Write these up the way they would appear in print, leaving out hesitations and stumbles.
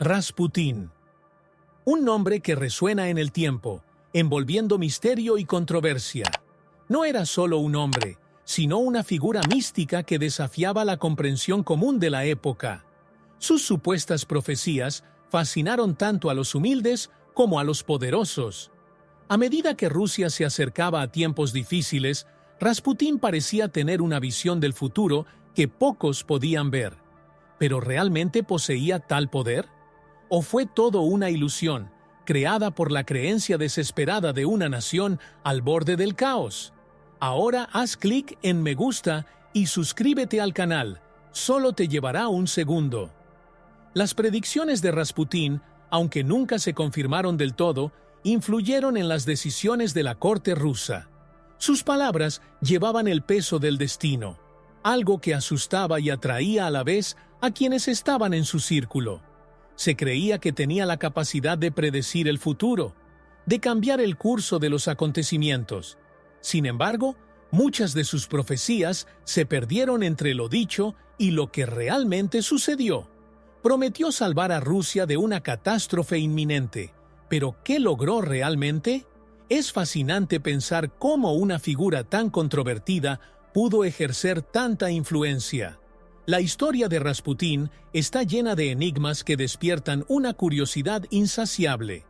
Rasputín. Un nombre que resuena en el tiempo, envolviendo misterio y controversia. No era solo un hombre, sino una figura mística que desafiaba la comprensión común de la época. Sus supuestas profecías fascinaron tanto a los humildes como a los poderosos. A medida que Rusia se acercaba a tiempos difíciles, Rasputín parecía tener una visión del futuro que pocos podían ver. ¿Pero realmente poseía tal poder? ¿O fue todo una ilusión, creada por la creencia desesperada de una nación al borde del caos? Ahora haz clic en me gusta y suscríbete al canal, solo te llevará un segundo. Las predicciones de Rasputín, aunque nunca se confirmaron del todo, influyeron en las decisiones de la corte rusa. Sus palabras llevaban el peso del destino, algo que asustaba y atraía a la vez a quienes estaban en su círculo. Se creía que tenía la capacidad de predecir el futuro, de cambiar el curso de los acontecimientos. Sin embargo, muchas de sus profecías se perdieron entre lo dicho y lo que realmente sucedió. Prometió salvar a Rusia de una catástrofe inminente, pero ¿qué logró realmente? Es fascinante pensar cómo una figura tan controvertida pudo ejercer tanta influencia. La historia de Rasputín está llena de enigmas que despiertan una curiosidad insaciable.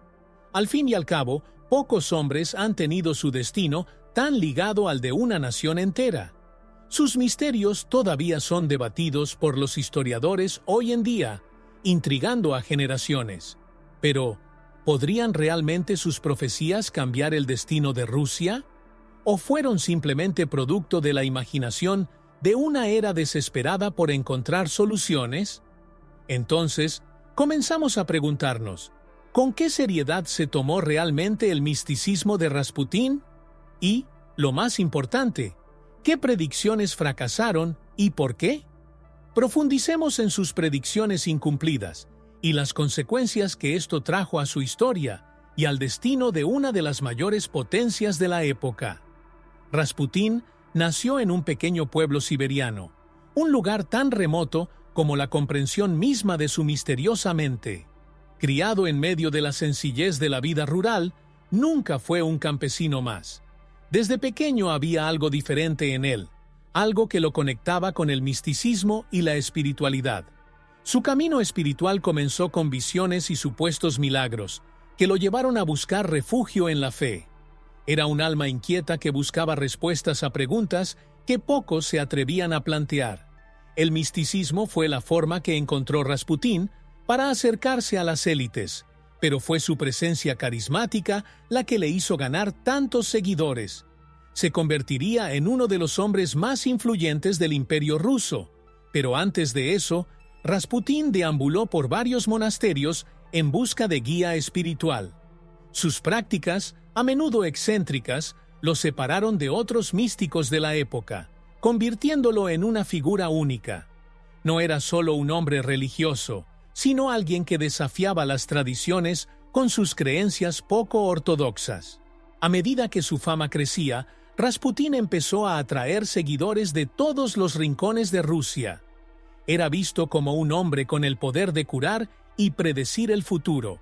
Al fin y al cabo, pocos hombres han tenido su destino tan ligado al de una nación entera. Sus misterios todavía son debatidos por los historiadores hoy en día, intrigando a generaciones. Pero, ¿podrían realmente sus profecías cambiar el destino de Rusia? ¿O fueron simplemente producto de la imaginación de una era desesperada por encontrar soluciones? Entonces, comenzamos a preguntarnos, ¿con qué seriedad se tomó realmente el misticismo de Rasputín? Y, lo más importante, ¿qué predicciones fracasaron y por qué? Profundicemos en sus predicciones incumplidas y las consecuencias que esto trajo a su historia y al destino de una de las mayores potencias de la época. Rasputín nació en un pequeño pueblo siberiano, un lugar tan remoto como la comprensión misma de su misteriosa mente. Criado en medio de la sencillez de la vida rural, nunca fue un campesino más. Desde pequeño había algo diferente en él, algo que lo conectaba con el misticismo y la espiritualidad. Su camino espiritual comenzó con visiones y supuestos milagros, que lo llevaron a buscar refugio en la fe. Era un alma inquieta que buscaba respuestas a preguntas que pocos se atrevían a plantear. El misticismo fue la forma que encontró Rasputín para acercarse a las élites, pero fue su presencia carismática la que le hizo ganar tantos seguidores. Se convertiría en uno de los hombres más influyentes del Imperio ruso, pero antes de eso, Rasputín deambuló por varios monasterios en busca de guía espiritual. Sus prácticas, a menudo excéntricas, lo separaron de otros místicos de la época, convirtiéndolo en una figura única. No era solo un hombre religioso, sino alguien que desafiaba las tradiciones con sus creencias poco ortodoxas. A medida que su fama crecía, Rasputín empezó a atraer seguidores de todos los rincones de Rusia. Era visto como un hombre con el poder de curar y predecir el futuro,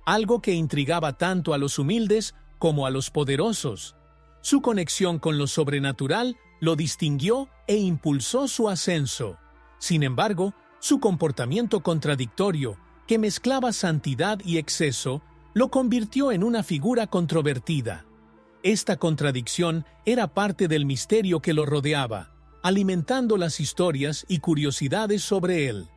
algo que intrigaba tanto a los humildes como a los poderosos. Su conexión con lo sobrenatural lo distinguió e impulsó su ascenso. Sin embargo, su comportamiento contradictorio, que mezclaba santidad y exceso, lo convirtió en una figura controvertida. Esta contradicción era parte del misterio que lo rodeaba, alimentando las historias y curiosidades sobre él.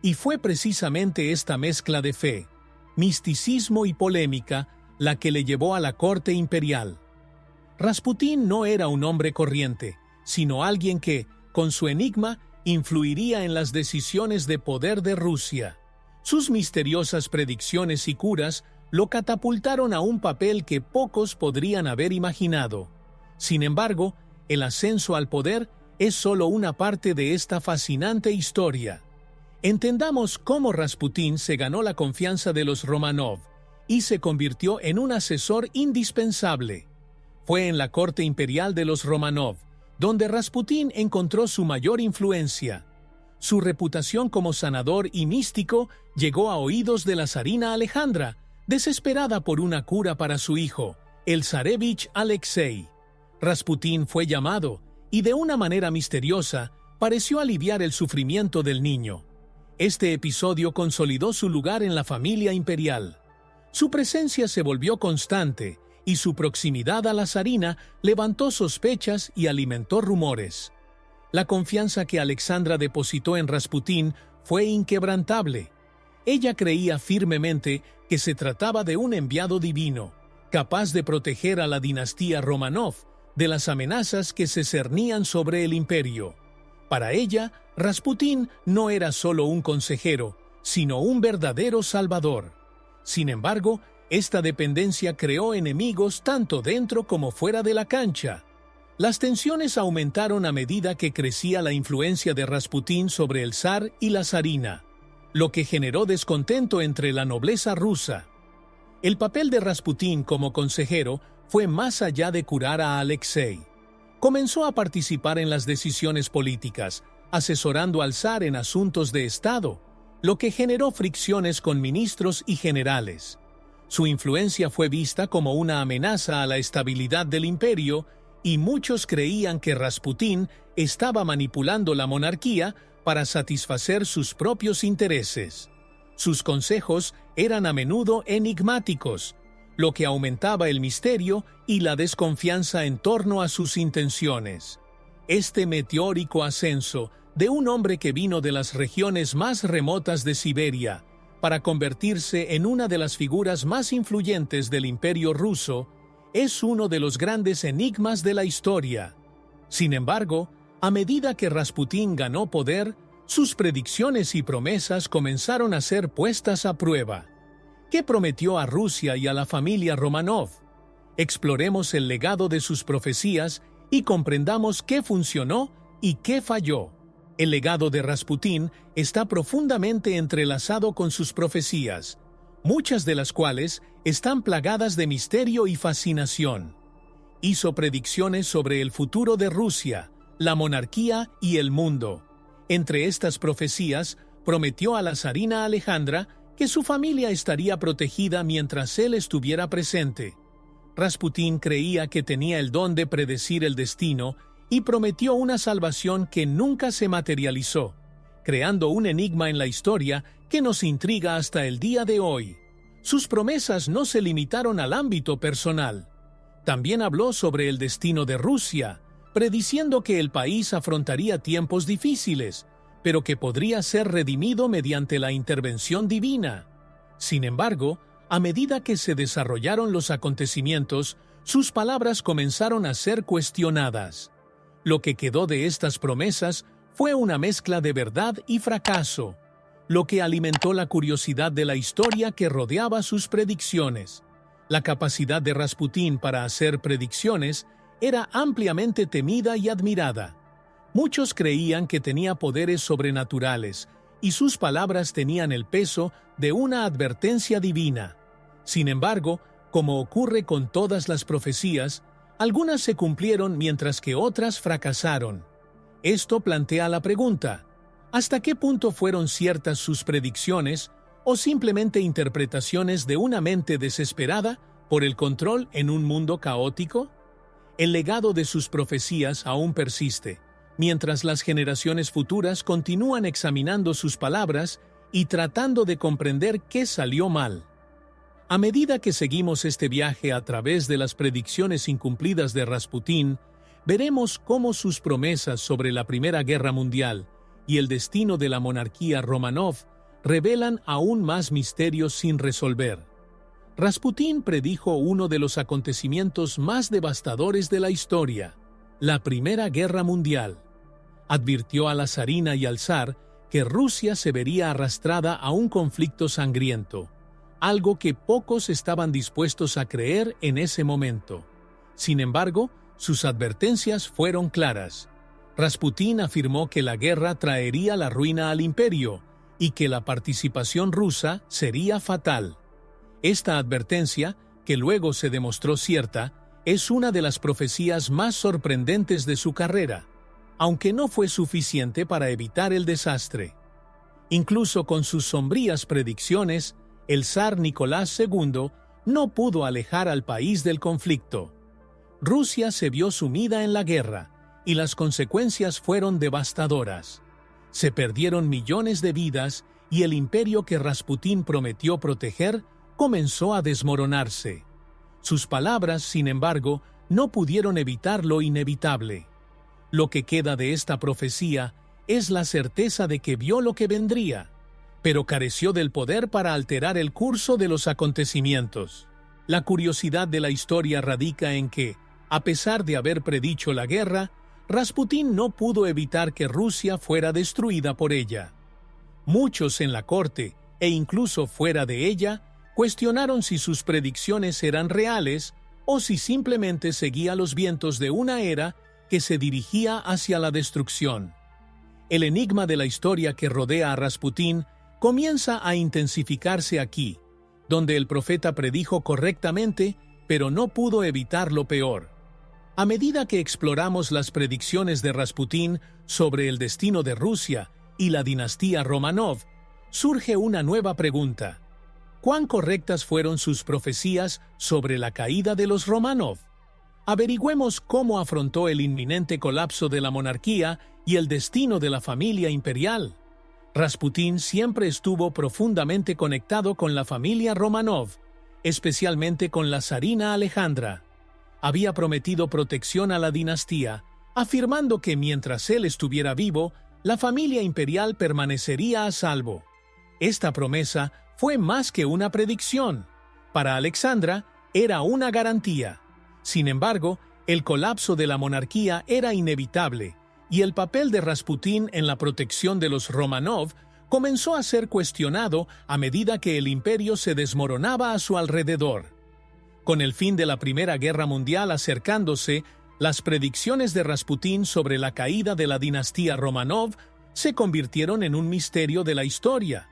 Y fue precisamente esta mezcla de fe, misticismo y polémica la que le llevó a la corte imperial. Rasputín no era un hombre corriente, sino alguien que, con su enigma, influiría en las decisiones de poder de Rusia. Sus misteriosas predicciones y curas lo catapultaron a un papel que pocos podrían haber imaginado. Sin embargo, el ascenso al poder es solo una parte de esta fascinante historia. Entendamos cómo Rasputín se ganó la confianza de los Romanov y se convirtió en un asesor indispensable. Fue en la corte imperial de los Romanov, donde Rasputín encontró su mayor influencia. Su reputación como sanador y místico llegó a oídos de la zarina Alejandra, desesperada por una cura para su hijo, el zarevich Alexei. Rasputín fue llamado, y de una manera misteriosa, pareció aliviar el sufrimiento del niño. Este episodio consolidó su lugar en la familia imperial. Su presencia se volvió constante, y su proximidad a la zarina levantó sospechas y alimentó rumores. La confianza que Alexandra depositó en Rasputín fue inquebrantable. Ella creía firmemente que se trataba de un enviado divino, capaz de proteger a la dinastía Romanov de las amenazas que se cernían sobre el imperio. Para ella, Rasputín no era solo un consejero, sino un verdadero salvador. Sin embargo, esta dependencia creó enemigos tanto dentro como fuera de la cancha. Las tensiones aumentaron a medida que crecía la influencia de Rasputín sobre el zar y la zarina, lo que generó descontento entre la nobleza rusa. El papel de Rasputín como consejero fue más allá de curar a Alexei. Comenzó a participar en las decisiones políticas, asesorando al zar en asuntos de Estado, lo que generó fricciones con ministros y generales. Su influencia fue vista como una amenaza a la estabilidad del imperio, y muchos creían que Rasputín estaba manipulando la monarquía para satisfacer sus propios intereses. Sus consejos eran a menudo enigmáticos, lo que aumentaba el misterio y la desconfianza en torno a sus intenciones. Este meteórico ascenso de un hombre que vino de las regiones más remotas de Siberia para convertirse en una de las figuras más influyentes del Imperio ruso es uno de los grandes enigmas de la historia. Sin embargo, a medida que Rasputín ganó poder, sus predicciones y promesas comenzaron a ser puestas a prueba. ¿Qué prometió a Rusia y a la familia Romanov? Exploremos el legado de sus profecías y comprendamos qué funcionó y qué falló. El legado de Rasputín está profundamente entrelazado con sus profecías, muchas de las cuales están plagadas de misterio y fascinación. Hizo predicciones sobre el futuro de Rusia, la monarquía y el mundo. Entre estas profecías, prometió a la zarina Alejandra que su familia estaría protegida mientras él estuviera presente. Rasputín creía que tenía el don de predecir el destino y prometió una salvación que nunca se materializó, creando un enigma en la historia que nos intriga hasta el día de hoy. Sus promesas no se limitaron al ámbito personal. También habló sobre el destino de Rusia, prediciendo que el país afrontaría tiempos difíciles, pero que podría ser redimido mediante la intervención divina. Sin embargo, a medida que se desarrollaron los acontecimientos, sus palabras comenzaron a ser cuestionadas. Lo que quedó de estas promesas fue una mezcla de verdad y fracaso, lo que alimentó la curiosidad de la historia que rodeaba sus predicciones. La capacidad de Rasputín para hacer predicciones era ampliamente temida y admirada. Muchos creían que tenía poderes sobrenaturales, y sus palabras tenían el peso de una advertencia divina. Sin embargo, como ocurre con todas las profecías, algunas se cumplieron mientras que otras fracasaron. Esto plantea la pregunta: ¿hasta qué punto fueron ciertas sus predicciones o simplemente interpretaciones de una mente desesperada por el control en un mundo caótico? El legado de sus profecías aún persiste, mientras las generaciones futuras continúan examinando sus palabras y tratando de comprender qué salió mal. A medida que seguimos este viaje a través de las predicciones incumplidas de Rasputín, veremos cómo sus promesas sobre la Primera Guerra Mundial y el destino de la monarquía Romanov revelan aún más misterios sin resolver. Rasputín predijo uno de los acontecimientos más devastadores de la historia, la Primera Guerra Mundial. Advirtió a la zarina y al zar que Rusia se vería arrastrada a un conflicto sangriento, algo que pocos estaban dispuestos a creer en ese momento. Sin embargo, sus advertencias fueron claras. Rasputín afirmó que la guerra traería la ruina al imperio y que la participación rusa sería fatal. Esta advertencia, que luego se demostró cierta, es una de las profecías más sorprendentes de su carrera. aunque no fue suficiente para evitar el desastre. Incluso con sus sombrías predicciones, el zar Nicolás II no pudo alejar al país del conflicto. Rusia se vio sumida en la guerra, y las consecuencias fueron devastadoras. Se perdieron millones de vidas y el imperio que Rasputín prometió proteger comenzó a desmoronarse. Sus palabras, sin embargo, no pudieron evitar lo inevitable. Lo que queda de esta profecía es la certeza de que vio lo que vendría, pero careció del poder para alterar el curso de los acontecimientos. La curiosidad de la historia radica en que, a pesar de haber predicho la guerra, Rasputín no pudo evitar que Rusia fuera destruida por ella. Muchos en la corte, e incluso fuera de ella, cuestionaron si sus predicciones eran reales o si simplemente seguía los vientos de una era que se dirigía hacia la destrucción. El enigma de la historia que rodea a Rasputín comienza a intensificarse aquí, donde el profeta predijo correctamente, pero no pudo evitar lo peor. A medida que exploramos las predicciones de Rasputín sobre el destino de Rusia y la dinastía Romanov, surge una nueva pregunta. ¿Cuán correctas fueron sus profecías sobre la caída de los Romanov? Averigüemos cómo afrontó el inminente colapso de la monarquía y el destino de la familia imperial. Rasputín siempre estuvo profundamente conectado con la familia Romanov, especialmente con la zarina Alejandra. Había prometido protección a la dinastía, afirmando que mientras él estuviera vivo, la familia imperial permanecería a salvo. Esta promesa fue más que una predicción. Para Alexandra, era una garantía. Sin embargo, el colapso de la monarquía era inevitable, y el papel de Rasputín en la protección de los Romanov comenzó a ser cuestionado a medida que el imperio se desmoronaba a su alrededor. Con el fin de la Primera Guerra Mundial acercándose, las predicciones de Rasputín sobre la caída de la dinastía Romanov se convirtieron en un misterio de la historia.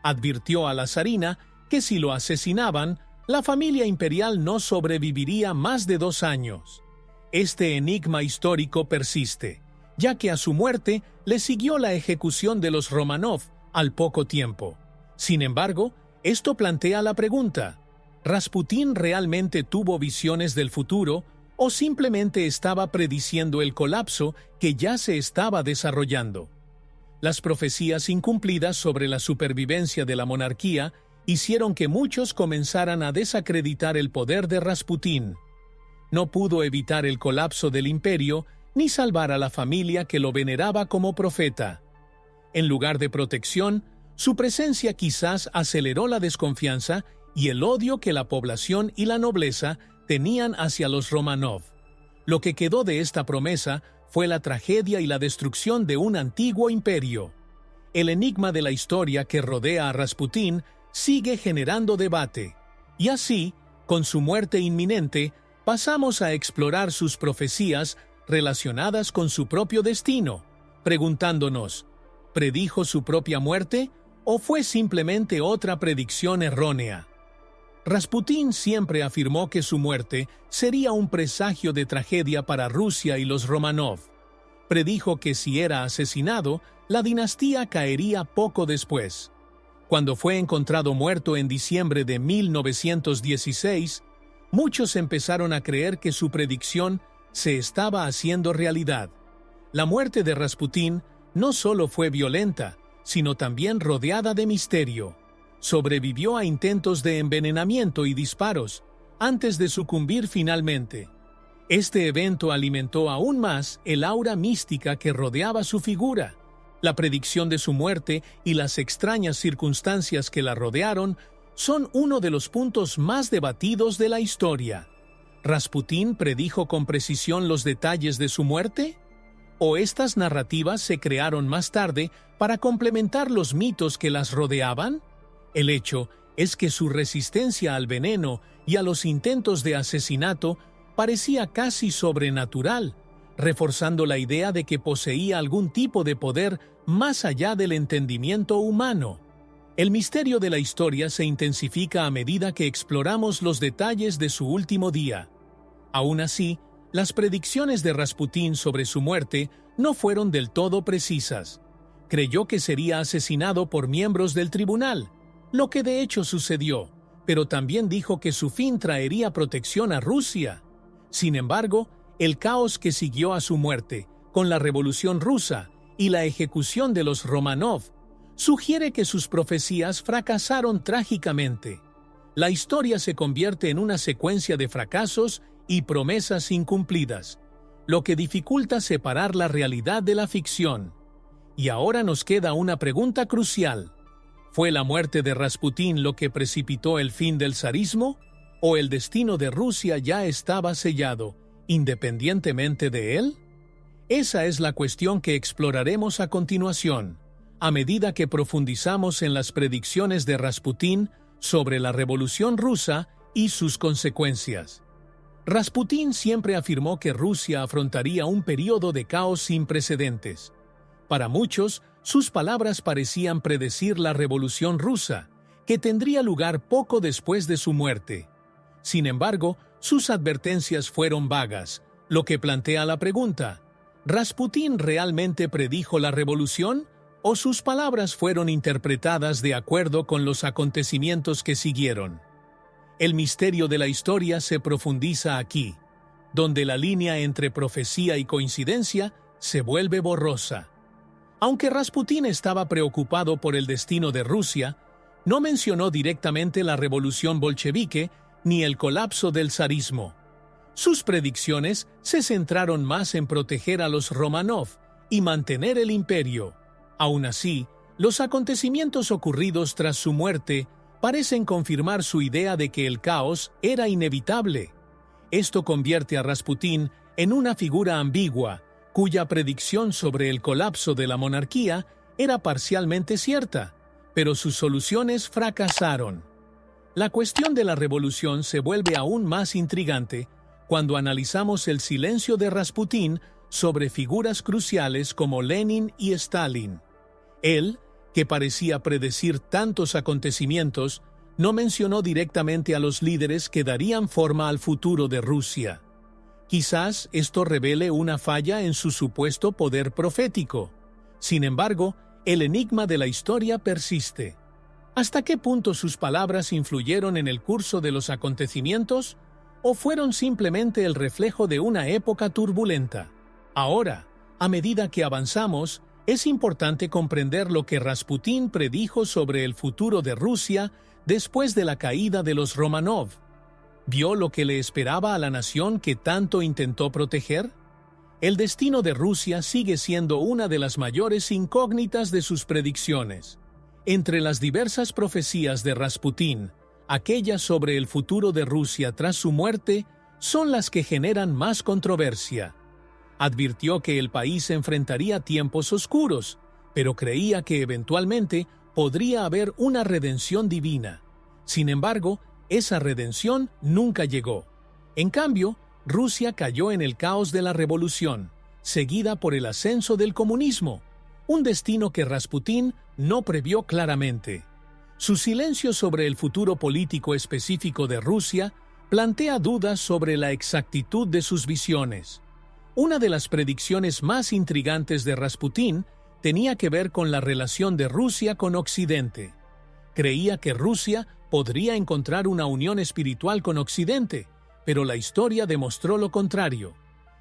Advirtió a la zarina que si lo asesinaban, la familia imperial no sobreviviría más de 2 años. Este enigma histórico persiste, ya que a su muerte le siguió la ejecución de los Romanov al poco tiempo. Sin embargo, esto plantea la pregunta: ¿Rasputín realmente tuvo visiones del futuro o simplemente estaba prediciendo el colapso que ya se estaba desarrollando? Las profecías incumplidas sobre la supervivencia de la monarquía hicieron que muchos comenzaran a desacreditar el poder de Rasputín. No pudo evitar el colapso del imperio ni salvar a la familia que lo veneraba como profeta. En lugar de protección, su presencia quizás aceleró la desconfianza y el odio que la población y la nobleza tenían hacia los Romanov. Lo que quedó de esta promesa fue la tragedia y la destrucción de un antiguo imperio. El enigma de la historia que rodea a Rasputín sigue generando debate, y así, con su muerte inminente, pasamos a explorar sus profecías relacionadas con su propio destino, preguntándonos, ¿predijo su propia muerte o fue simplemente otra predicción errónea? Rasputín siempre afirmó que su muerte sería un presagio de tragedia para Rusia y los Romanov. Predijo que si era asesinado, la dinastía caería poco después. Cuando fue encontrado muerto en diciembre de 1916, muchos empezaron a creer que su predicción se estaba haciendo realidad. La muerte de Rasputín no solo fue violenta, sino también rodeada de misterio. Sobrevivió a intentos de envenenamiento y disparos, antes de sucumbir finalmente. Este evento alimentó aún más el aura mística que rodeaba su figura. La predicción de su muerte y las extrañas circunstancias que la rodearon son uno de los puntos más debatidos de la historia. ¿Rasputín predijo con precisión los detalles de su muerte? ¿O estas narrativas se crearon más tarde para complementar los mitos que las rodeaban? El hecho es que su resistencia al veneno y a los intentos de asesinato parecía casi sobrenatural, reforzando la idea de que poseía algún tipo de poder más allá del entendimiento humano. El misterio de la historia se intensifica a medida que exploramos los detalles de su último día. Aún así, Las predicciones de Rasputín sobre su muerte no fueron del todo precisas. Creyó que sería asesinado por miembros del tribunal, lo que de hecho sucedió, pero también dijo que su fin traería protección a Rusia. Sin embargo, el caos que siguió a su muerte, con la Revolución Rusa y la ejecución de los Románov, sugiere que sus profecías fracasaron trágicamente. La historia se convierte en una secuencia de fracasos y promesas incumplidas, lo que dificulta separar la realidad de la ficción. Y ahora nos queda una pregunta crucial. ¿Fue la muerte de Rasputín lo que precipitó el fin del zarismo? ¿O el destino de Rusia ya estaba sellado, independientemente de él? Esa es la cuestión que exploraremos a continuación, a medida que profundizamos en las predicciones de Rasputín sobre la Revolución Rusa y sus consecuencias. Rasputín siempre afirmó que Rusia afrontaría un periodo de caos sin precedentes. Para muchos, sus palabras parecían predecir la Revolución Rusa, que tendría lugar poco después de su muerte. Sin embargo, sus advertencias fueron vagas, lo que plantea la pregunta: ¿Rasputín realmente predijo la revolución? ¿O sus palabras fueron interpretadas de acuerdo con los acontecimientos que siguieron? El misterio de la historia se profundiza aquí, donde la línea entre profecía y coincidencia se vuelve borrosa. Aunque Rasputín estaba preocupado por el destino de Rusia, no mencionó directamente la revolución bolchevique ni el colapso del zarismo. Sus predicciones se centraron más en proteger a los Románov y mantener el imperio. Aún así, los acontecimientos ocurridos tras su muerte parecen confirmar su idea de que el caos era inevitable. Esto convierte a Rasputín en una figura ambigua, cuya predicción sobre el colapso de la monarquía era parcialmente cierta, pero sus soluciones fracasaron. La cuestión de la revolución se vuelve aún más intrigante cuando analizamos el silencio de Rasputín sobre figuras cruciales como Lenin y Stalin. Él, que parecía predecir tantos acontecimientos, no mencionó directamente a los líderes que darían forma al futuro de Rusia. Quizás esto revele una falla en su supuesto poder profético. Sin embargo, el enigma de la historia persiste. ¿Hasta qué punto sus palabras influyeron en el curso de los acontecimientos? ¿O fueron simplemente el reflejo de una época turbulenta? Ahora, a medida que avanzamos, es importante comprender lo que Rasputín predijo sobre el futuro de Rusia después de la caída de los Románov. ¿Vio lo que le esperaba a la nación que tanto intentó proteger? El destino de Rusia sigue siendo una de las mayores incógnitas de sus predicciones. Entre las diversas profecías de Rasputín, aquellas sobre el futuro de Rusia tras su muerte son las que generan más controversia. Advirtió que el país enfrentaría tiempos oscuros, pero creía que eventualmente podría haber una redención divina. Sin embargo, esa redención nunca llegó. En cambio, Rusia cayó en el caos de la revolución, seguida por el ascenso del comunismo, un destino que Rasputín no previó claramente. Su silencio sobre el futuro político específico de Rusia plantea dudas sobre la exactitud de sus visiones. Una de las predicciones más intrigantes de Rasputín tenía que ver con la relación de Rusia con Occidente. Creía que Rusia podría encontrar una unión espiritual con Occidente, pero la historia demostró lo contrario.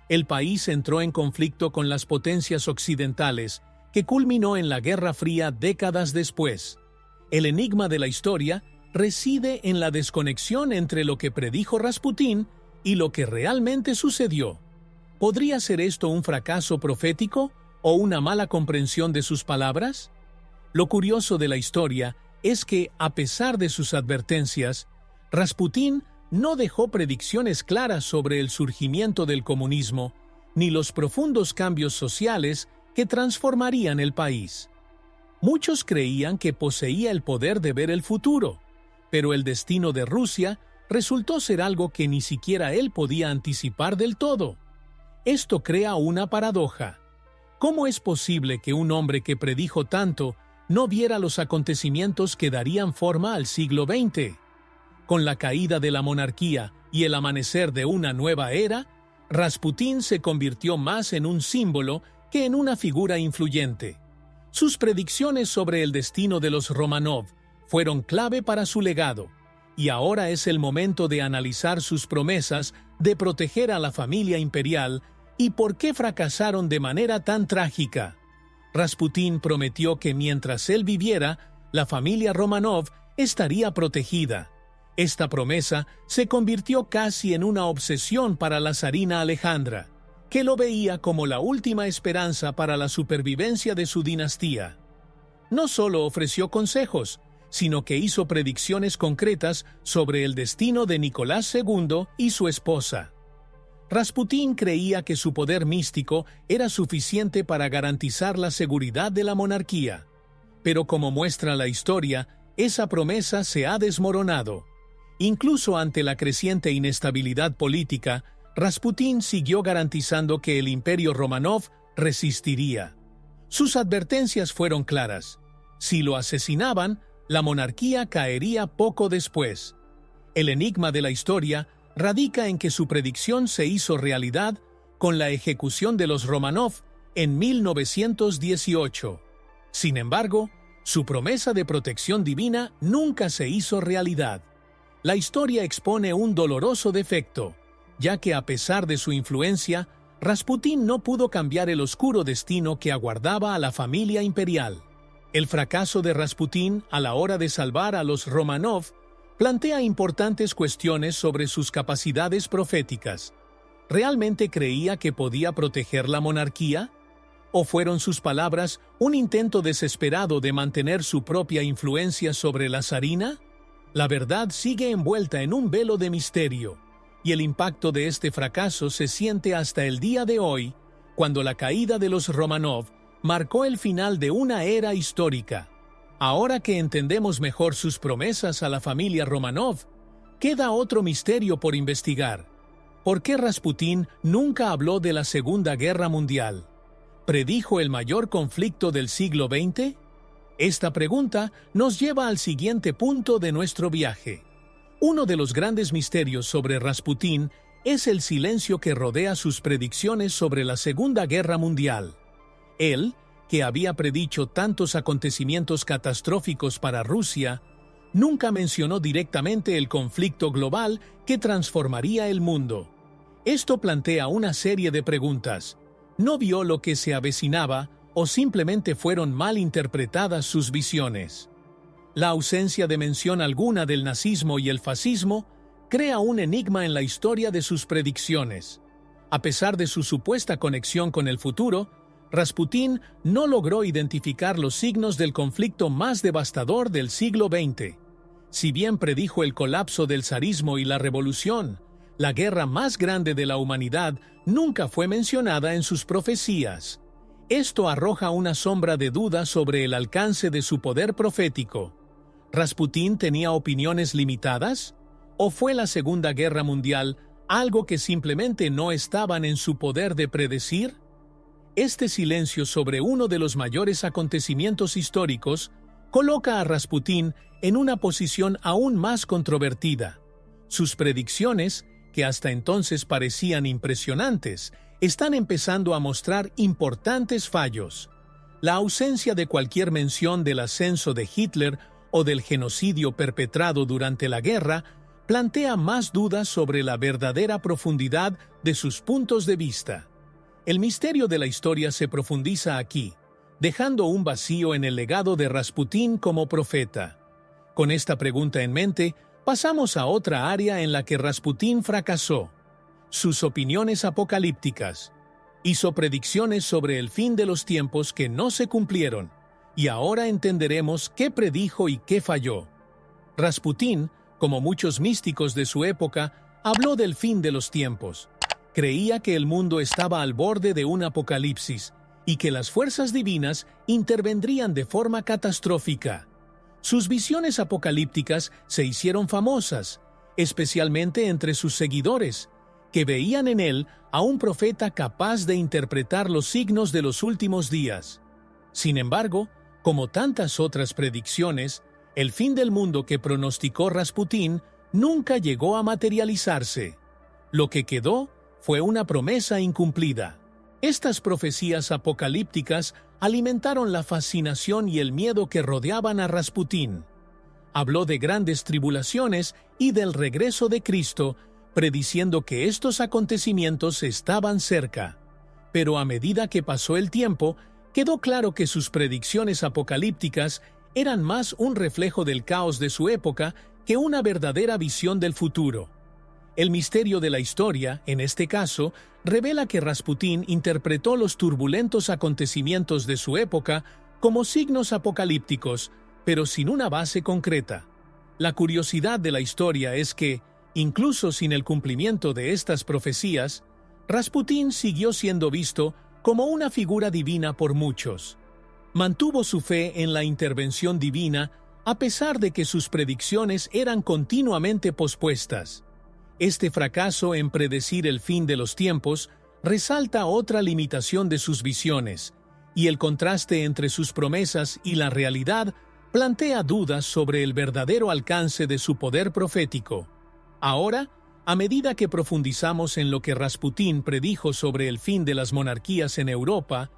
El país entró en conflicto con las potencias occidentales, que culminó en la Guerra Fría décadas después. El enigma de la historia reside en la desconexión entre lo que predijo Rasputín y lo que realmente sucedió. ¿Podría ser esto un fracaso profético o una mala comprensión de sus palabras? Lo curioso de la historia es que, a pesar de sus advertencias, Rasputín no dejó predicciones claras sobre el surgimiento del comunismo ni los profundos cambios sociales que transformarían el país. Muchos creían que poseía el poder de ver el futuro, pero el destino de Rusia resultó ser algo que ni siquiera él podía anticipar del todo. Esto crea una paradoja. ¿Cómo es posible que un hombre que predijo tanto no viera los acontecimientos que darían forma al siglo XX? Con la caída de la monarquía y el amanecer de una nueva era, Rasputín se convirtió más en un símbolo que en una figura influyente. Sus predicciones sobre el destino de los Románov fueron clave para su legado, y ahora es el momento de analizar sus promesas de proteger a la familia imperial y por qué fracasaron de manera tan trágica. Rasputín prometió que mientras él viviera, la familia Románov estaría protegida. Esta promesa se convirtió casi en una obsesión para la zarina Alejandra, que lo veía como la última esperanza para la supervivencia de su dinastía. No solo ofreció consejos, sino que hizo predicciones concretas sobre el destino de Nicolás II y su esposa. Rasputín creía que su poder místico era suficiente para garantizar la seguridad de la monarquía, pero como muestra la historia, esa promesa se ha desmoronado. Incluso ante la creciente inestabilidad política, Rasputín siguió garantizando que el Imperio Románov resistiría. Sus advertencias fueron claras. Si lo asesinaban, la monarquía caería poco después. El enigma de la historia radica en que su predicción se hizo realidad con la ejecución de los Románov en 1918. Sin embargo, su promesa de protección divina nunca se hizo realidad. La historia expone un doloroso defecto, ya que a pesar de su influencia, Rasputín no pudo cambiar el oscuro destino que aguardaba a la familia imperial. El fracaso de Rasputín a la hora de salvar a los Románov plantea importantes cuestiones sobre sus capacidades proféticas. ¿Realmente creía que podía proteger la monarquía? ¿O fueron sus palabras un intento desesperado de mantener su propia influencia sobre la zarina? La verdad sigue envuelta en un velo de misterio, y el impacto de este fracaso se siente hasta el día de hoy, cuando la caída de los Románov marcó el final de una era histórica. Ahora que entendemos mejor sus promesas a la familia Románov, queda otro misterio por investigar. ¿Por qué Rasputín nunca habló de la Segunda Guerra Mundial? ¿Predijo el mayor conflicto del siglo XX? Esta pregunta nos lleva al siguiente punto de nuestro viaje. Uno de los grandes misterios sobre Rasputín es el silencio que rodea sus predicciones sobre la Segunda Guerra Mundial. Él, que había predicho tantos acontecimientos catastróficos para Rusia, nunca mencionó directamente el conflicto global que transformaría el mundo. Esto plantea una serie de preguntas. ¿No vio lo que se avecinaba o simplemente fueron mal interpretadas sus visiones? La ausencia de mención alguna del nazismo y el fascismo crea un enigma en la historia de sus predicciones. A pesar de su supuesta conexión con el futuro, Rasputín no logró identificar los signos del conflicto más devastador del siglo XX. Si bien predijo el colapso del zarismo y la revolución, la guerra más grande de la humanidad nunca fue mencionada en sus profecías. Esto arroja una sombra de duda sobre el alcance de su poder profético. ¿Rasputín tenía opiniones limitadas? ¿O fue la Segunda Guerra Mundial algo que simplemente no estaban en su poder de predecir? Este silencio sobre uno de los mayores acontecimientos históricos coloca a Rasputín en una posición aún más controvertida. Sus predicciones, que hasta entonces parecían impresionantes, están empezando a mostrar importantes fallos. La ausencia de cualquier mención del ascenso de Hitler o del genocidio perpetrado durante la guerra plantea más dudas sobre la verdadera profundidad de sus puntos de vista. El misterio de la historia se profundiza aquí, dejando un vacío en el legado de Rasputín como profeta. Con esta pregunta en mente, pasamos a otra área en la que Rasputín fracasó: sus opiniones apocalípticas. Hizo predicciones sobre el fin de los tiempos que no se cumplieron, y ahora entenderemos qué predijo y qué falló. Rasputín, como muchos místicos de su época, habló del fin de los tiempos. Creía que el mundo estaba al borde de un apocalipsis y que las fuerzas divinas intervendrían de forma catastrófica. Sus visiones apocalípticas se hicieron famosas, especialmente entre sus seguidores, que veían en él a un profeta capaz de interpretar los signos de los últimos días. Sin embargo, como tantas otras predicciones, el fin del mundo que pronosticó Rasputín nunca llegó a materializarse. Lo que quedó fue una promesa incumplida. Estas profecías apocalípticas alimentaron la fascinación y el miedo que rodeaban a Rasputín. Habló de grandes tribulaciones y del regreso de Cristo, prediciendo que estos acontecimientos estaban cerca. Pero a medida que pasó el tiempo, quedó claro que sus predicciones apocalípticas eran más un reflejo del caos de su época que una verdadera visión del futuro. El misterio de la historia, en este caso, revela que Rasputín interpretó los turbulentos acontecimientos de su época como signos apocalípticos, pero sin una base concreta. La curiosidad de la historia es que, incluso sin el cumplimiento de estas profecías, Rasputín siguió siendo visto como una figura divina por muchos. Mantuvo su fe en la intervención divina a pesar de que sus predicciones eran continuamente pospuestas. Este fracaso en predecir el fin de los tiempos resalta otra limitación de sus visiones, y el contraste entre sus promesas y la realidad plantea dudas sobre el verdadero alcance de su poder profético. Ahora, a medida que profundizamos en lo que Rasputín predijo sobre el fin de las monarquías en Europa,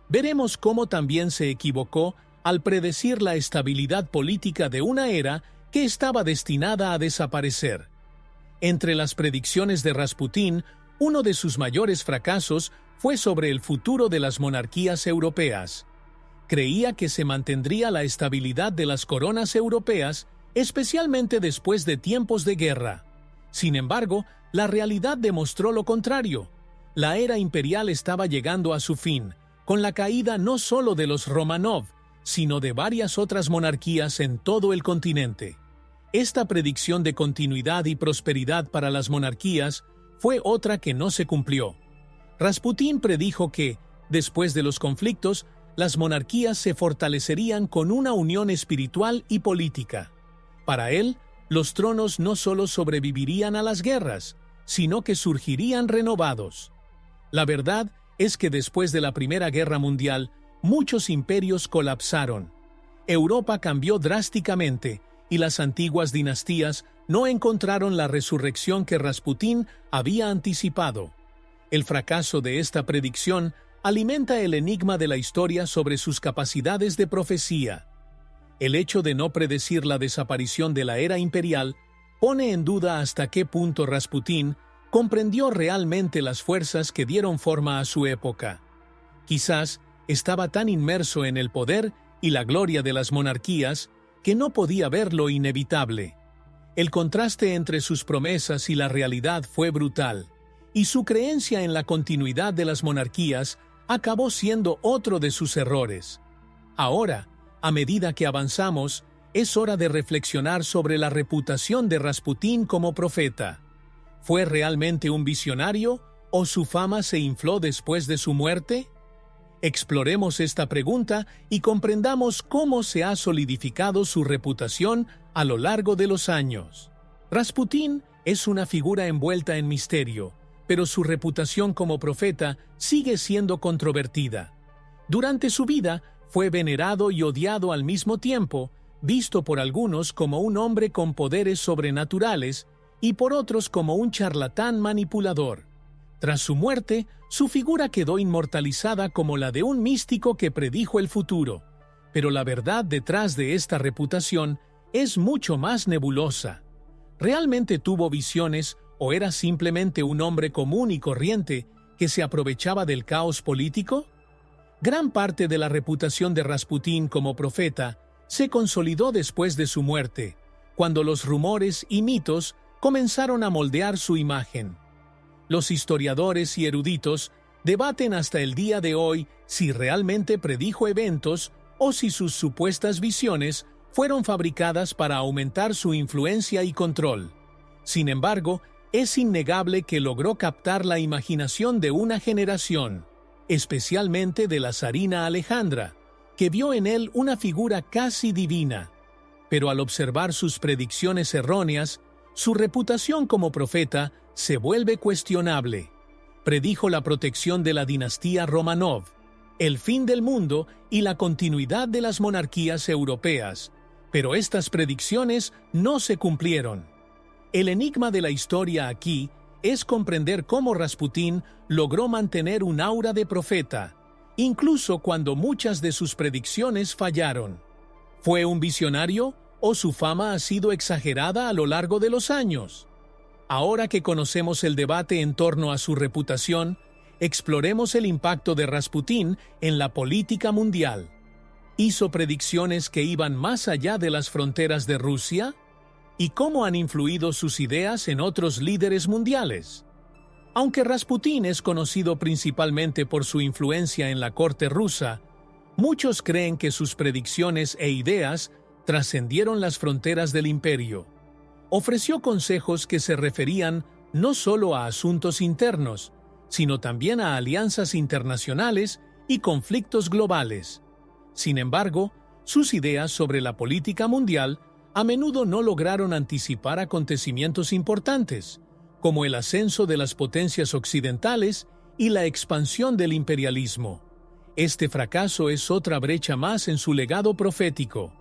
veremos cómo también se equivocó al predecir la estabilidad política de una era que estaba destinada a desaparecer. Entre las predicciones de Rasputín, uno de sus mayores fracasos fue sobre el futuro de las monarquías europeas. Creía que se mantendría la estabilidad de las coronas europeas, especialmente después de tiempos de guerra. Sin embargo, la realidad demostró lo contrario. La era imperial estaba llegando a su fin, con la caída no solo de los Romanov, sino de varias otras monarquías en todo el continente. Esta predicción de continuidad y prosperidad para las monarquías fue otra que no se cumplió. Rasputín predijo que, después de los conflictos, las monarquías se fortalecerían con una unión espiritual y política. Para él, los tronos no solo sobrevivirían a las guerras, sino que surgirían renovados. La verdad es que después de la Primera Guerra Mundial, muchos imperios colapsaron. Europa cambió drásticamente, y las antiguas dinastías no encontraron la resurrección que Rasputín había anticipado. El fracaso de esta predicción alimenta el enigma de la historia sobre sus capacidades de profecía. El hecho de no predecir la desaparición de la era imperial pone en duda hasta qué punto Rasputín comprendió realmente las fuerzas que dieron forma a su época. Quizás estaba tan inmerso en el poder y la gloria de las monarquías que no podía ver lo inevitable. El contraste entre sus promesas y la realidad fue brutal, y su creencia en la continuidad de las monarquías acabó siendo otro de sus errores. Ahora, a medida que avanzamos, es hora de reflexionar sobre la reputación de Rasputín como profeta. ¿Fue realmente un visionario o su fama se infló después de su muerte? Exploremos esta pregunta y comprendamos cómo se ha solidificado su reputación a lo largo de los años. Rasputín es una figura envuelta en misterio, pero su reputación como profeta sigue siendo controvertida. Durante su vida, fue venerado y odiado al mismo tiempo, visto por algunos como un hombre con poderes sobrenaturales y por otros como un charlatán manipulador. Tras su muerte, su figura quedó inmortalizada como la de un místico que predijo el futuro, pero la verdad detrás de esta reputación es mucho más nebulosa. ¿Realmente tuvo visiones o era simplemente un hombre común y corriente que se aprovechaba del caos político? Gran parte de la reputación de Rasputín como profeta se consolidó después de su muerte, cuando los rumores y mitos comenzaron a moldear su imagen. Los historiadores y eruditos debaten hasta el día de hoy si realmente predijo eventos o si sus supuestas visiones fueron fabricadas para aumentar su influencia y control. Sin embargo, es innegable que logró captar la imaginación de una generación, especialmente de la zarina Alejandra, que vio en él una figura casi divina. Pero al observar sus predicciones erróneas, su reputación como profeta se vuelve cuestionable. Predijo la protección de la dinastía Romanov, el fin del mundo y la continuidad de las monarquías europeas, pero estas predicciones no se cumplieron. El enigma de la historia aquí es comprender cómo Rasputín logró mantener un aura de profeta, incluso cuando muchas de sus predicciones fallaron. ¿Fue un visionario o su fama ha sido exagerada a lo largo de los años? Ahora que conocemos el debate en torno a su reputación, exploremos el impacto de Rasputín en la política mundial. ¿Hizo predicciones que iban más allá de las fronteras de Rusia? ¿Y cómo han influido sus ideas en otros líderes mundiales? Aunque Rasputín es conocido principalmente por su influencia en la corte rusa, muchos creen que sus predicciones e ideas trascendieron las fronteras del imperio. Ofreció consejos que se referían no solo a asuntos internos, sino también a alianzas internacionales y conflictos globales. Sin embargo, sus ideas sobre la política mundial a menudo no lograron anticipar acontecimientos importantes, como el ascenso de las potencias occidentales y la expansión del imperialismo. Este fracaso es otra brecha más en su legado profético.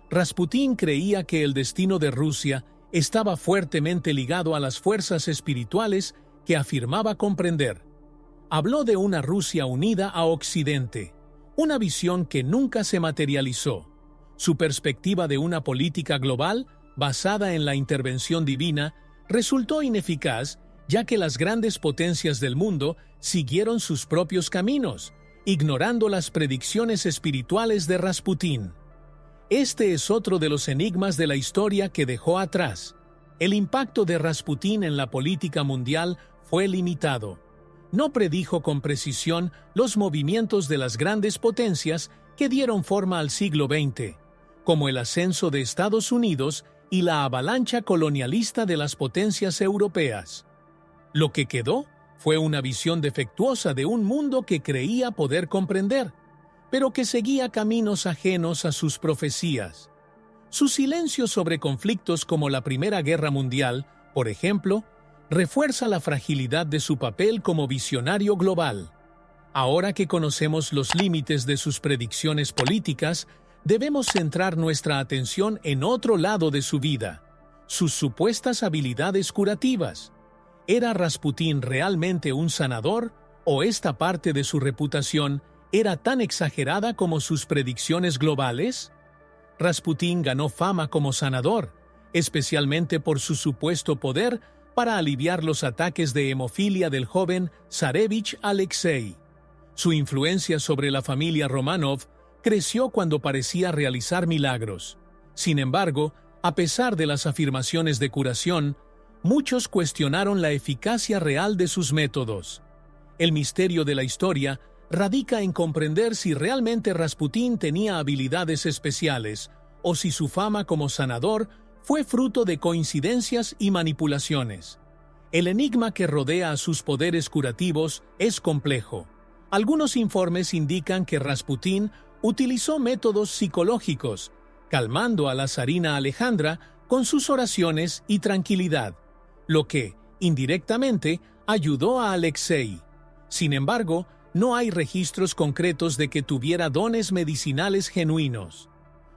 Rasputín creía que el destino de Rusia estaba fuertemente ligado a las fuerzas espirituales que afirmaba comprender. Habló de una Rusia unida a Occidente, una visión que nunca se materializó. Su perspectiva de una política global, basada en la intervención divina, resultó ineficaz, ya que las grandes potencias del mundo siguieron sus propios caminos, ignorando las predicciones espirituales de Rasputín. Este es otro de los enigmas de la historia que dejó atrás. El impacto de Rasputín en la política mundial fue limitado. No predijo con precisión los movimientos de las grandes potencias que dieron forma al siglo XX, como el ascenso de Estados Unidos y la avalancha colonialista de las potencias europeas. Lo que quedó fue una visión defectuosa de un mundo que creía poder comprender, pero que seguía caminos ajenos a sus profecías. Su silencio sobre conflictos como la Primera Guerra Mundial, por ejemplo, refuerza la fragilidad de su papel como visionario global. Ahora que conocemos los límites de sus predicciones políticas, debemos centrar nuestra atención en otro lado de su vida, sus supuestas habilidades curativas. ¿Era Rasputín realmente un sanador, o esta parte de su reputación era tan exagerada como sus predicciones globales? Rasputín ganó fama como sanador, especialmente por su supuesto poder para aliviar los ataques de hemofilia del joven Zarevich Alexei. Su influencia sobre la familia Romanov creció cuando parecía realizar milagros. Sin embargo, a pesar de las afirmaciones de curación, muchos cuestionaron la eficacia real de sus métodos. El misterio de la historia radica en comprender si realmente Rasputín tenía habilidades especiales o si su fama como sanador fue fruto de coincidencias y manipulaciones. El enigma que rodea a sus poderes curativos es complejo. Algunos informes indican que Rasputín utilizó métodos psicológicos, calmando a la zarina Alejandra con sus oraciones y tranquilidad, lo que, indirectamente, ayudó a Alexei. Sin embargo, no hay registros concretos de que tuviera dones medicinales genuinos.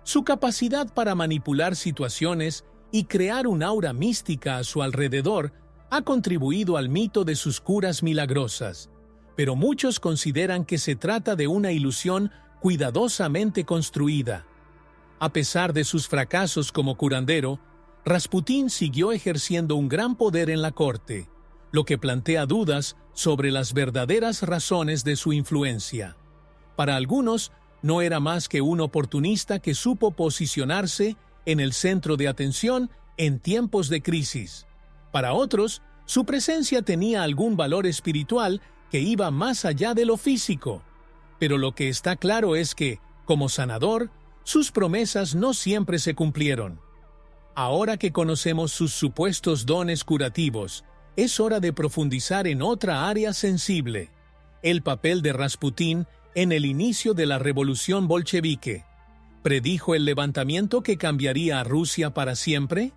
Su capacidad para manipular situaciones y crear un aura mística a su alrededor ha contribuido al mito de sus curas milagrosas, pero muchos consideran que se trata de una ilusión cuidadosamente construida. A pesar de sus fracasos como curandero, Rasputín siguió ejerciendo un gran poder en la corte, lo que plantea dudas sobre las verdaderas razones de su influencia. Para algunos, no era más que un oportunista que supo posicionarse en el centro de atención en tiempos de crisis. Para otros, su presencia tenía algún valor espiritual que iba más allá de lo físico. Pero lo que está claro es que, como sanador, sus promesas no siempre se cumplieron. Ahora que conocemos sus supuestos dones curativos, es hora de profundizar en otra área sensible: el papel de Rasputín en el inicio de la revolución bolchevique. ¿Predijo el levantamiento que cambiaría a Rusia para siempre?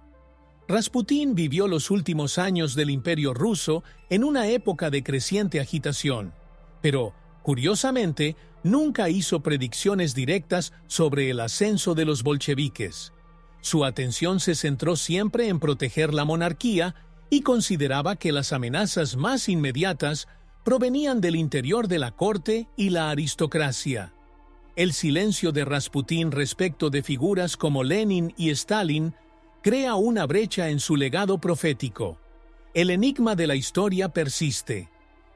Rasputín vivió los últimos años del Imperio ruso en una época de creciente agitación, pero, curiosamente, nunca hizo predicciones directas sobre el ascenso de los bolcheviques. Su atención se centró siempre en proteger la monarquía y consideraba que las amenazas más inmediatas provenían del interior de la corte y la aristocracia. El silencio de Rasputín respecto de figuras como Lenin y Stalin crea una brecha en su legado profético. El enigma de la historia persiste.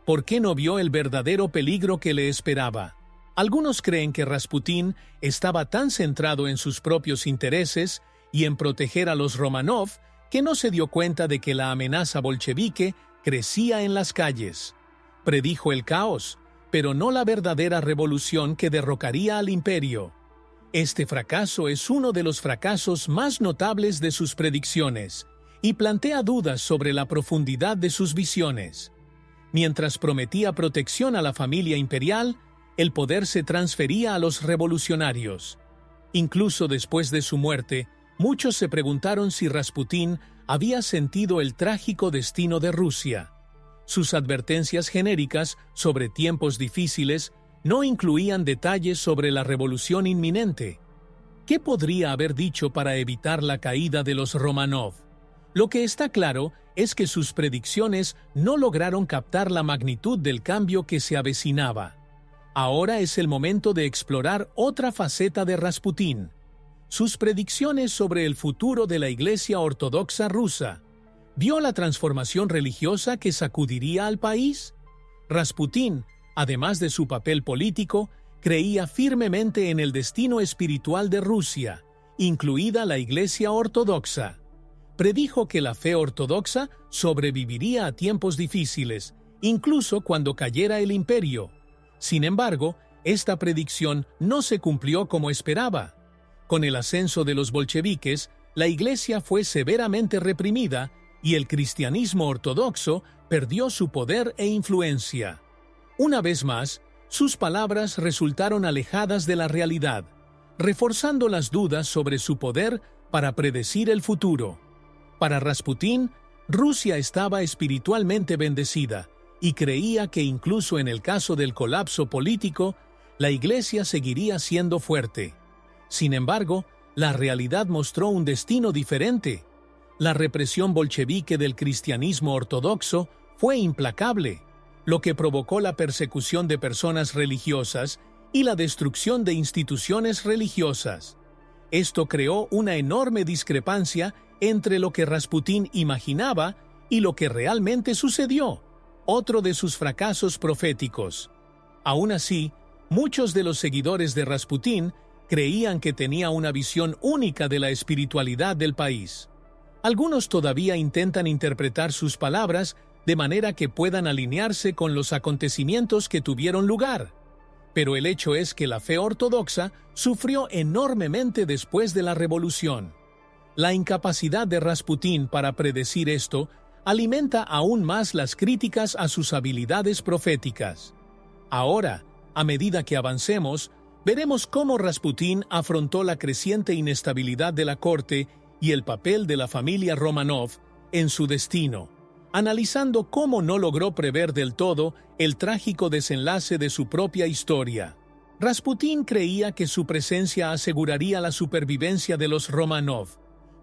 ¿Por qué no vio el verdadero peligro que le esperaba? Algunos creen que Rasputín estaba tan centrado en sus propios intereses y en proteger a los Románov que no se dio cuenta de que la amenaza bolchevique crecía en las calles. Predijo el caos, pero no la verdadera revolución que derrocaría al imperio. Este fracaso es uno de los fracasos más notables de sus predicciones y plantea dudas sobre la profundidad de sus visiones. Mientras prometía protección a la familia imperial, el poder se transfería a los revolucionarios. Incluso después de su muerte, muchos se preguntaron si Rasputín había sentido el trágico destino de Rusia. Sus advertencias genéricas sobre tiempos difíciles no incluían detalles sobre la revolución inminente. ¿Qué podría haber dicho para evitar la caída de los Románov? Lo que está claro es que sus predicciones no lograron captar la magnitud del cambio que se avecinaba. Ahora es el momento de explorar otra faceta de Rasputín: sus predicciones sobre el futuro de la Iglesia Ortodoxa rusa. ¿Vio la transformación religiosa que sacudiría al país? Rasputín, además de su papel político, creía firmemente en el destino espiritual de Rusia, incluida la Iglesia Ortodoxa. Predijo que la fe ortodoxa sobreviviría a tiempos difíciles, incluso cuando cayera el imperio. Sin embargo, esta predicción no se cumplió como esperaba. Con el ascenso de los bolcheviques, la Iglesia fue severamente reprimida y el cristianismo ortodoxo perdió su poder e influencia. Una vez más, sus palabras resultaron alejadas de la realidad, reforzando las dudas sobre su poder para predecir el futuro. Para Rasputín, Rusia estaba espiritualmente bendecida y creía que incluso en el caso del colapso político, la Iglesia seguiría siendo fuerte. Sin embargo, la realidad mostró un destino diferente. La represión bolchevique del cristianismo ortodoxo fue implacable, lo que provocó la persecución de personas religiosas y la destrucción de instituciones religiosas. Esto creó una enorme discrepancia entre lo que Rasputín imaginaba y lo que realmente sucedió, otro de sus fracasos proféticos. Aún así, muchos de los seguidores de Rasputín creían que tenía una visión única de la espiritualidad del país. Algunos todavía intentan interpretar sus palabras de manera que puedan alinearse con los acontecimientos que tuvieron lugar. Pero el hecho es que la fe ortodoxa sufrió enormemente después de la revolución. La incapacidad de Rasputín para predecir esto alimenta aún más las críticas a sus habilidades proféticas. Ahora, a medida que avancemos, veremos cómo Rasputín afrontó la creciente inestabilidad de la corte y el papel de la familia Románov en su destino, analizando cómo no logró prever del todo el trágico desenlace de su propia historia. Rasputín creía que su presencia aseguraría la supervivencia de los Románov,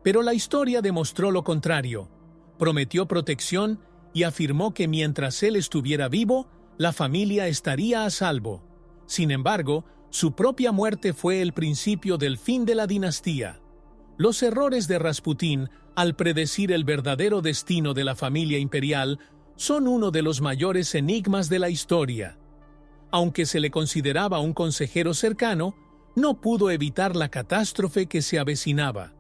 pero la historia demostró lo contrario. Prometió protección y afirmó que mientras él estuviera vivo, la familia estaría a salvo. Sin embargo, su propia muerte fue el principio del fin de la dinastía. Los errores de Rasputín al predecir el verdadero destino de la familia imperial son uno de los mayores enigmas de la historia. Aunque se le consideraba un consejero cercano, no pudo evitar la catástrofe que se avecinaba.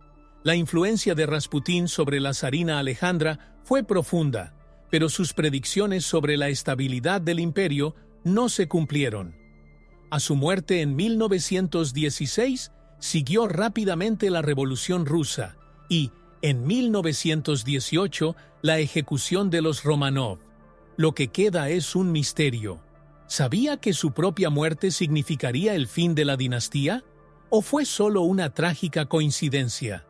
La influencia de Rasputín sobre la zarina Alejandra fue profunda, pero sus predicciones sobre la estabilidad del imperio no se cumplieron. A su muerte en 1916, siguió rápidamente la Revolución Rusa y, en 1918, la ejecución de los Románov. Lo que queda es un misterio. ¿Sabía que su propia muerte significaría el fin de la dinastía? ¿O fue solo una trágica coincidencia?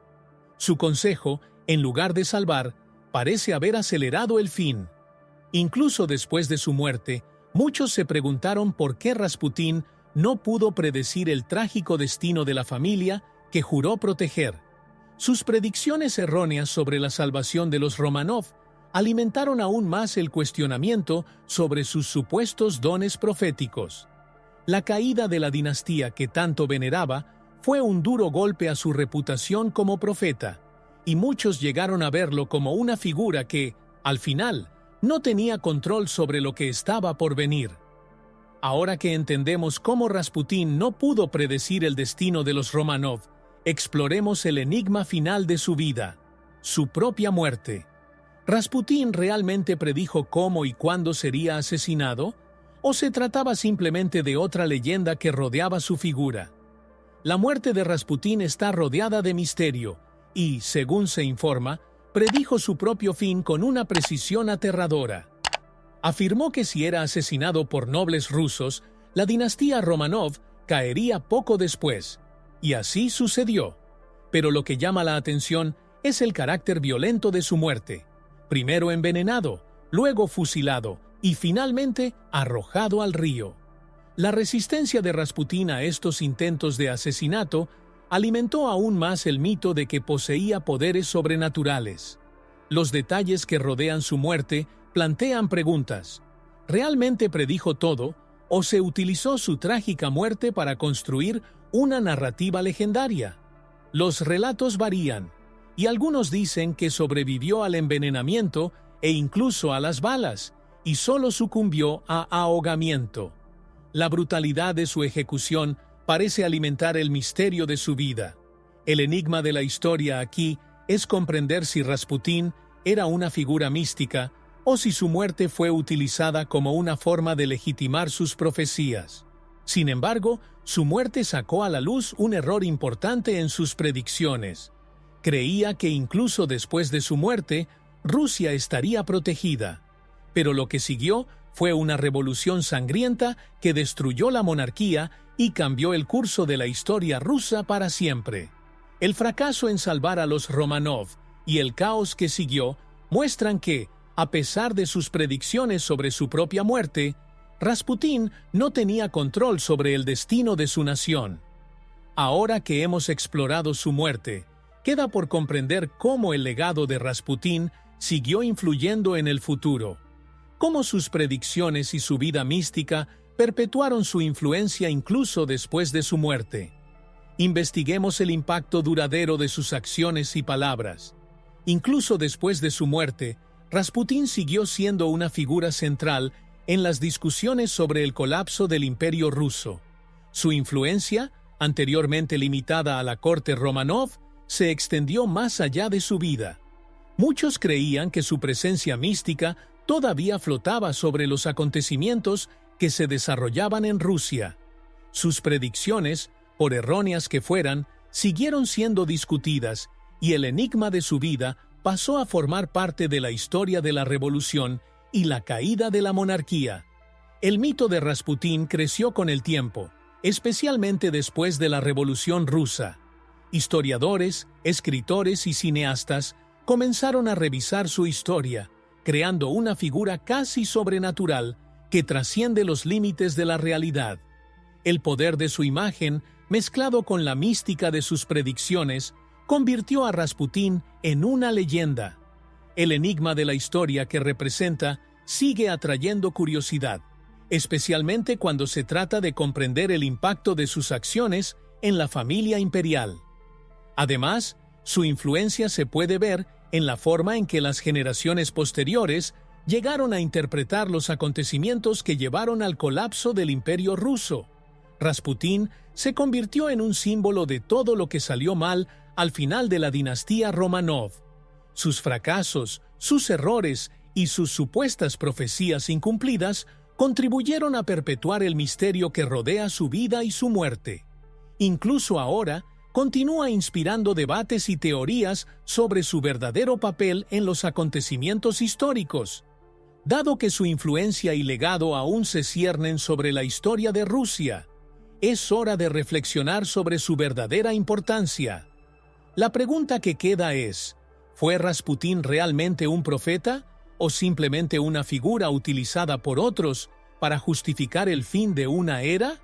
Su consejo, en lugar de salvar, parece haber acelerado el fin. Incluso después de su muerte, muchos se preguntaron por qué Rasputín no pudo predecir el trágico destino de la familia que juró proteger. Sus predicciones erróneas sobre la salvación de los Románov alimentaron aún más el cuestionamiento sobre sus supuestos dones proféticos. La caída de la dinastía que tanto veneraba fue un duro golpe a su reputación como profeta, y muchos llegaron a verlo como una figura que, al final, no tenía control sobre lo que estaba por venir. Ahora que entendemos cómo Rasputín no pudo predecir el destino de los Románov, exploremos el enigma final de su vida, su propia muerte. ¿Rasputín realmente predijo cómo y cuándo sería asesinado? ¿O se trataba simplemente de otra leyenda que rodeaba su figura? La muerte de Rasputín está rodeada de misterio y, según se informa, predijo su propio fin con una precisión aterradora. Afirmó que si era asesinado por nobles rusos, la dinastía Románov caería poco después, y así sucedió. Pero lo que llama la atención es el carácter violento de su muerte. Primero envenenado, luego fusilado y finalmente arrojado al río. La resistencia de Rasputín a estos intentos de asesinato alimentó aún más el mito de que poseía poderes sobrenaturales. Los detalles que rodean su muerte plantean preguntas. ¿Realmente predijo todo o se utilizó su trágica muerte para construir una narrativa legendaria? Los relatos varían, y algunos dicen que sobrevivió al envenenamiento e incluso a las balas, y solo sucumbió a ahogamiento. La brutalidad de su ejecución parece alimentar el misterio de su vida. El enigma de la historia aquí es comprender si Rasputín era una figura mística o si su muerte fue utilizada como una forma de legitimar sus profecías. Sin embargo, su muerte sacó a la luz un error importante en sus predicciones. Creía que incluso después de su muerte, Rusia estaría protegida. Pero lo que siguió fue una revolución sangrienta que destruyó la monarquía y cambió el curso de la historia rusa para siempre. El fracaso en salvar a los Románov y el caos que siguió muestran que, a pesar de sus predicciones sobre su propia muerte, Rasputín no tenía control sobre el destino de su nación. Ahora que hemos explorado su muerte, queda por comprender cómo el legado de Rasputín siguió influyendo en el futuro, cómo sus predicciones y su vida mística perpetuaron su influencia incluso después de su muerte. Investiguemos el impacto duradero de sus acciones y palabras. Incluso después de su muerte, Rasputín siguió siendo una figura central en las discusiones sobre el colapso del Imperio ruso. Su influencia, anteriormente limitada a la corte Románov, se extendió más allá de su vida. Muchos creían que su presencia mística todavía flotaba sobre los acontecimientos que se desarrollaban en Rusia. Sus predicciones, por erróneas que fueran, siguieron siendo discutidas y el enigma de su vida pasó a formar parte de la historia de la revolución y la caída de la monarquía. El mito de Rasputín creció con el tiempo, especialmente después de la Revolución Rusa. Historiadores, escritores y cineastas comenzaron a revisar su historia, creando una figura casi sobrenatural que trasciende los límites de la realidad. El poder de su imagen, mezclado con la mística de sus predicciones, convirtió a Rasputín en una leyenda. El enigma de la historia que representa sigue atrayendo curiosidad, especialmente cuando se trata de comprender el impacto de sus acciones en la familia imperial. Además, su influencia se puede ver en la forma en que las generaciones posteriores llegaron a interpretar los acontecimientos que llevaron al colapso del Imperio ruso. Rasputín se convirtió en un símbolo de todo lo que salió mal al final de la dinastía Románov. Sus fracasos, sus errores y sus supuestas profecías incumplidas contribuyeron a perpetuar el misterio que rodea su vida y su muerte. Incluso ahora, continúa inspirando debates y teorías sobre su verdadero papel en los acontecimientos históricos. Dado que su influencia y legado aún se ciernen sobre la historia de Rusia, es hora de reflexionar sobre su verdadera importancia. La pregunta que queda es, ¿fue Rasputín realmente un profeta o simplemente una figura utilizada por otros para justificar el fin de una era?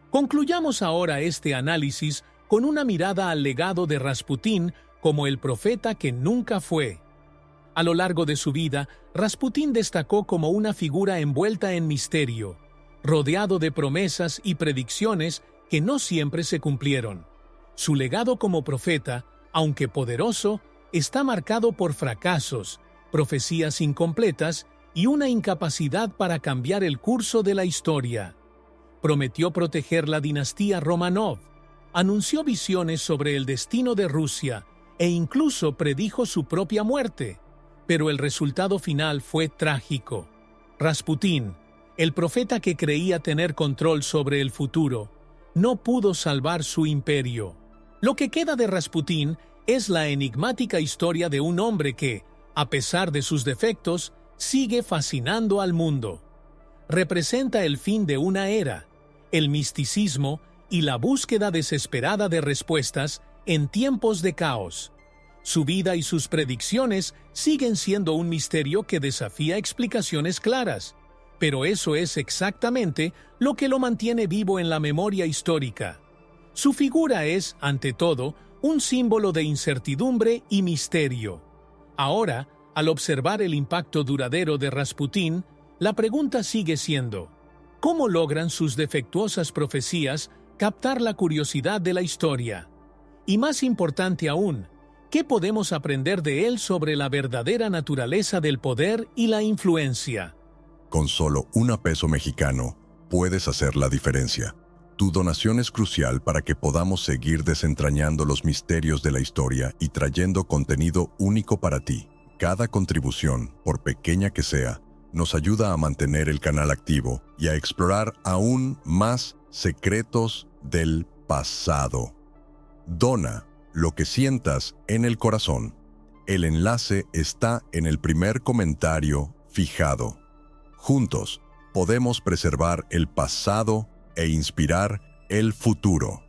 Concluyamos ahora este análisis con una mirada al legado de Rasputín como el profeta que nunca fue. A lo largo de su vida, Rasputín destacó como una figura envuelta en misterio, rodeado de promesas y predicciones que no siempre se cumplieron. Su legado como profeta, aunque poderoso, está marcado por fracasos, profecías incompletas y una incapacidad para cambiar el curso de la historia. Prometió proteger la dinastía Romanov, anunció visiones sobre el destino de Rusia e incluso predijo su propia muerte, pero el resultado final fue trágico. Rasputín, el profeta que creía tener control sobre el futuro, no pudo salvar su imperio. Lo que queda de Rasputín es la enigmática historia de un hombre que, a pesar de sus defectos, sigue fascinando al mundo. Representa el fin de una era, el misticismo y la búsqueda desesperada de respuestas en tiempos de caos. Su vida y sus predicciones siguen siendo un misterio que desafía explicaciones claras, pero eso es exactamente lo que lo mantiene vivo en la memoria histórica. Su figura es, ante todo, un símbolo de incertidumbre y misterio. Ahora, al observar el impacto duradero de Rasputín, la pregunta sigue siendo: ¿cómo logran sus defectuosas profecías captar la curiosidad de la historia? Y más importante aún, ¿qué podemos aprender de él sobre la verdadera naturaleza del poder y la influencia? Con solo $1 mexicano, puedes hacer la diferencia. Tu donación es crucial para que podamos seguir desentrañando los misterios de la historia y trayendo contenido único para ti. Cada contribución, por pequeña que sea, nos ayuda a mantener el canal activo y a explorar aún más secretos del pasado. Dona lo que sientas en el corazón. El enlace está en el primer comentario fijado. Juntos, podemos preservar el pasado e inspirar el futuro.